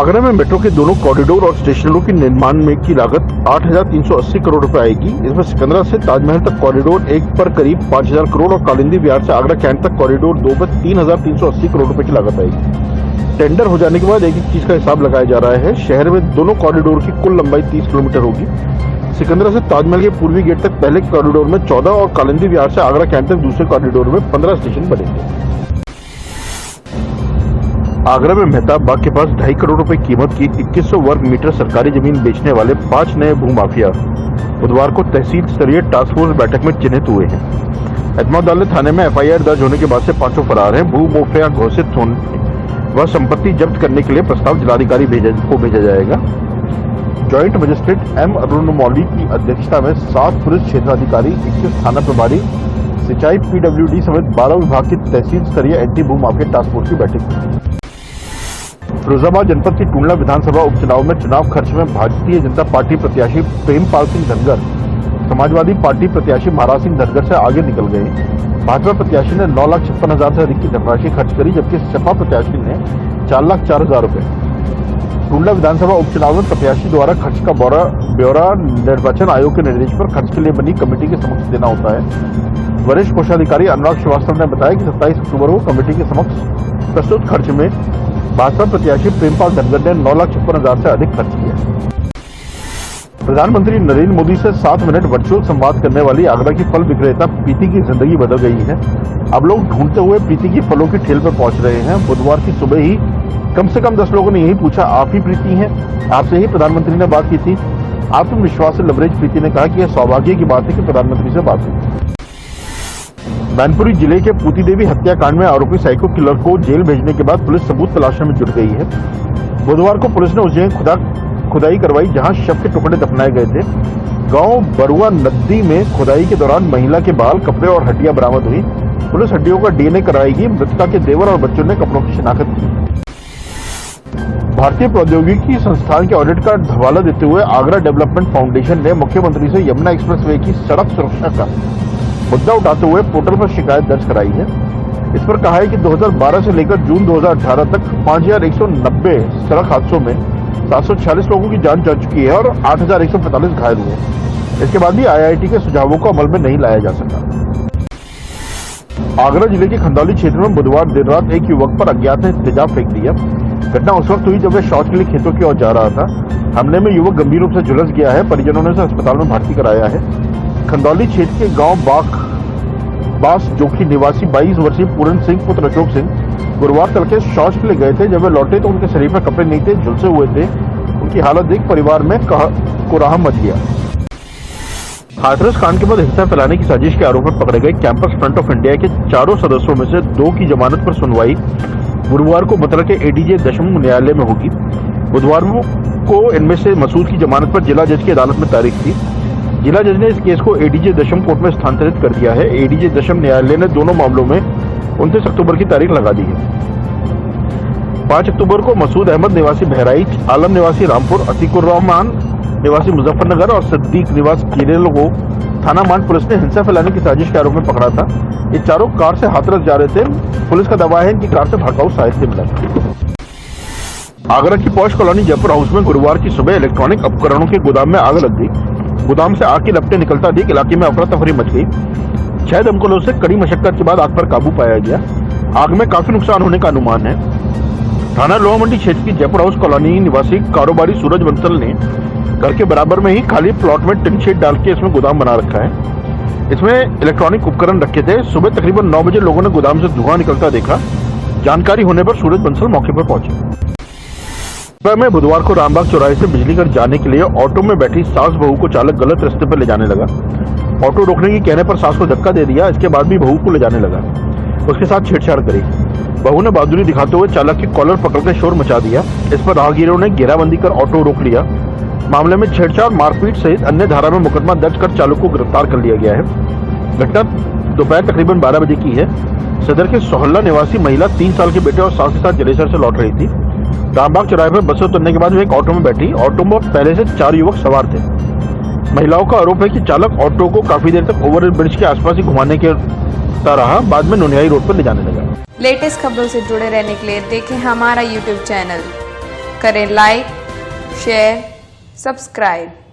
आगरा में मेट्रो के दोनों कॉरिडोर और स्टेशनों के निर्माण में की लागत 8,380 करोड़ रुपए आएगी। इसमें सिकंदरा से ताजमहल तक कॉरिडोर 1 पर करीब 5,000 करोड़ और कालिंदी विहार से आगरा कैंट तक कॉरिडोर 2 पर 3,380 करोड़ रुपए की लागत आएगी। टेंडर हो जाने के बाद एक एक चीज का हिसाब लगाया जा रहा है। शहर में दोनों कॉरिडोर की कुल लंबाई 30 किलोमीटर होगी। सिकंदरा से ताजमहल के पूर्वी गेट तक पहले कॉरिडोर में 14 और कालिंदी विहार से आगरा कैंट तक दूसरे कॉरिडोर में 15 स्टेशन बनेंगे। आगरा में मेहताब बाग के पास 2.5 करोड़ रुपए कीमत की 2100 वर्ग मीटर सरकारी जमीन बेचने वाले 5 नए भूमाफिया बुधवार को तहसील स्तरीय टास्क फोर्स बैठक में चिन्हित हुए हैं। एतमादुल्ला थाने में एफआईआर दर्ज होने के बाद से 5 फरार हैं। भूमाफिया घोषित होने व संपत्ति जब्त करने के लिए प्रस्ताव जिलाधिकारी को भेजा जाएगा। ज्वाइंट मजिस्ट्रेट एम अरुण मौली की अध्यक्षता में 7 पुलिस क्षेत्राधिकारी, 21 थाना प्रभारी, सिंचाई, पीडब्ल्यूडी समेत 12 विभाग की तहसील स्तरीय एंटी भूमाफिया टास्क फोर्स की बैठक हुई। फिरोजाबाद जनपद की टूंडला विधानसभा उपचुनाव में चुनाव खर्च में भारतीय जनता पार्टी प्रत्याशी प्रेमपाल सिंह धनगर समाजवादी पार्टी प्रत्याशी महाराज सिंह धनगर से आगे निकल गए। भाजपा प्रत्याशी ने 9,56,000 से अधिक की धनराशि खर्च करी, जबकि सपा प्रत्याशी ने 4,04,000 रुपए। टूंडला विधानसभा उपचुनाव में प्रत्याशी द्वारा खर्च का ब्यौरा निर्वाचन आयोग के निर्देश पर खर्च के लिए बनी कमेटी के समक्ष देना होता है। वरिष्ठ कोषाधिकारी अनुराग श्रीवास्तव ने बताया कि 27 अक्टूबर को कमेटी के समक्ष प्रस्तुत खर्च में भाजपा प्रत्याशी प्रेमपाल धनगर ने 9,56,000 से अधिक खर्च किया। प्रधानमंत्री नरेंद्र मोदी से 7 मिनट वर्चुअल संवाद करने वाली आगरा की फल विक्रेता प्रीति की जिंदगी बदल गई है। अब लोग ढूंढते हुए प्रीति की फलों की ठेल पर पहुंच रहे हैं। बुधवार की सुबह ही कम से कम 10 लोगों ने यही पूछा, आप ही प्रीति हैं? आपसे ही प्रधानमंत्री ने बात की थी। आत्मविश्वास से लबरेज प्रीति ने कहा कि यह सौभाग्य की बात है कि प्रधानमंत्री से बात हुई। मैनपुरी जिले के पूती देवी हत्याकांड में आरोपी साइको किलर को जेल भेजने के बाद पुलिस सबूत तलाशने में जुट गई है। बुधवार को पुलिस ने उस जगह खुदाई करवाई जहां शव के टुकड़े दफनाए गए थे। गांव बरुआ नदी में खुदाई के दौरान महिला के बाल, कपड़े और हड्डियां बरामद हुई। पुलिस हड्डियों का डीएनए कराएगी। मृतका के देवर और बच्चों ने कपड़ों की शिनाख्त की। भारतीय प्रौद्योगिकी संस्थान के ऑडिट का हवाला देते हुए आगरा डेवलपमेंट फाउंडेशन ने मुख्यमंत्री से यमुना एक्सप्रेसवे की सड़क सुरक्षा का मुद्दा उठाते हुए पोर्टल पर शिकायत दर्ज कराई है। इस पर कहा है कि 2012 से लेकर जून 2018 तक 5,190 सड़क हादसों में 746 लोगों की जान जा चुकी है और 8,145 घायल हुए। इसके बाद भी आईआईटी के सुझावों को अमल में नहीं लाया जा सका। आगरा जिले के खंदौली क्षेत्र में बुधवार देर रात एक युवक पर अज्ञात ने तेजाब फेंक दिया। घटना उस वक्त हुई जब वह शौच के लिए खेतों की ओर जा रहा था। हमले में युवक गंभीर रूप से झुलस गया है। परिजनों ने उसे अस्पताल में भर्ती कराया है। खंदौली क्षेत्र के गांव बास जोखी निवासी 22 वर्षीय पूरन सिंह पुत्र अशोक सिंह गुरुवार तड़के शौच के लिए गए थे। जब वे लौटे तो उनके शरीर पर कपड़े नहीं थे, झुलसे हुए थे। उनकी हालत देख परिवार में कोलाहल मच गया। हाथरस कांड के बाद हिंसा फैलाने की साजिश के आरोप में पकड़े गए कैंपस फ्रंट ऑफ इंडिया के 4 सदस्यों में से 2 की जमानत पर सुनवाई गुरुवार को मथुरा के एडीजे दशम न्यायालय में होगी। बुधवार को इनमें से मसूद की जमानत पर जिला जज की अदालत में तारीख थी। जिला जज ने इस केस को एडीजे दशम कोर्ट में स्थानांतरित कर दिया है। एडीजे दशम न्यायालय ने दोनों मामलों में 29 अक्टूबर की तारीख लगा दी है। 5 अक्टूबर को मसूद अहमद निवासी बहराइच, आलम निवासी रामपुर, अतीकुर रहमान निवासी मुजफ्फरनगर और सिद्दीक निवासी किरेलो को थाना मांड पुलिस ने हिंसा फैलाने की साजिश के आरोप में पकड़ा था। ये चारों कार से हाथरस जा रहे थे। पुलिस का दावा है कि कार से भड़काऊ साहित्य मिला। आगरा की पॉश कॉलोनी जयपुर हाउस में गुरुवार की सुबह इलेक्ट्रॉनिक उपकरणों के गोदाम में आग लग गई। गोदाम से आग की लपटें निकलता देख इलाके में अफरा तफरी मच गई। 6 दमकलों से कड़ी मशक्कत के बाद आग पर काबू पाया गया। आग में काफी नुकसान होने का अनुमान है। थाना लोहा मंडी क्षेत्र की जयपुर हाउस कॉलोनी निवासी कारोबारी सूरज बंसल ने घर के बराबर में ही खाली प्लॉट में टिन शेड डाल के इसमें गोदाम बना रखा है। इसमें इलेक्ट्रॉनिक उपकरण रखे थे। सुबह तकरीबन 9 बजे लोगों ने गोदाम से धुआं निकलता देखा। जानकारी होने पर सूरज बंसल मौके पर पहुंचे। में बुधवार को रामबाग चौराहे से बिजलीगढ़ जाने के लिए ऑटो में बैठी सास बहू को चालक गलत रास्ते पर ले जाने लगा। ऑटो रोकने की कहने पर सास को धक्का दे दिया। इसके बाद भी बहू को ले जाने लगा। उसके साथ छेड़छाड़ करी। बहू ने बहादुरी दिखाते हुए चालक की कॉलर पकड़कर शोर मचा दिया। इस पर राहगीरों ने घेराबंदी कर ऑटो रोक लिया। मामले में छेड़छाड़, मारपीट सहित अन्य धारा में मुकदमा दर्ज कर चालक को गिरफ्तार कर लिया गया है। घटना दोपहर तकरीबन 12 बजे की है। सदर के सोहल्ला निवासी महिला 3 साल के बेटे और सास के साथ जलेसर से लौट रही थी। रामबाग चौराहे पर बस से उतरने के बाद वे एक ऑटो में बैठी। ऑटो में पहले से 4 युवक सवार थे। महिलाओं का आरोप है कि चालक ऑटो को काफी देर तक ओवरहेड ब्रिज के आसपास ही घुमाने के रहा, बाद में नुनियाई रोड पर ले जाने लगा। लेटेस्ट खबरों से जुड़े रहने के लिए देखें हमारा YouTube चैनल। करें लाइक, शेयर, सब्सक्राइब।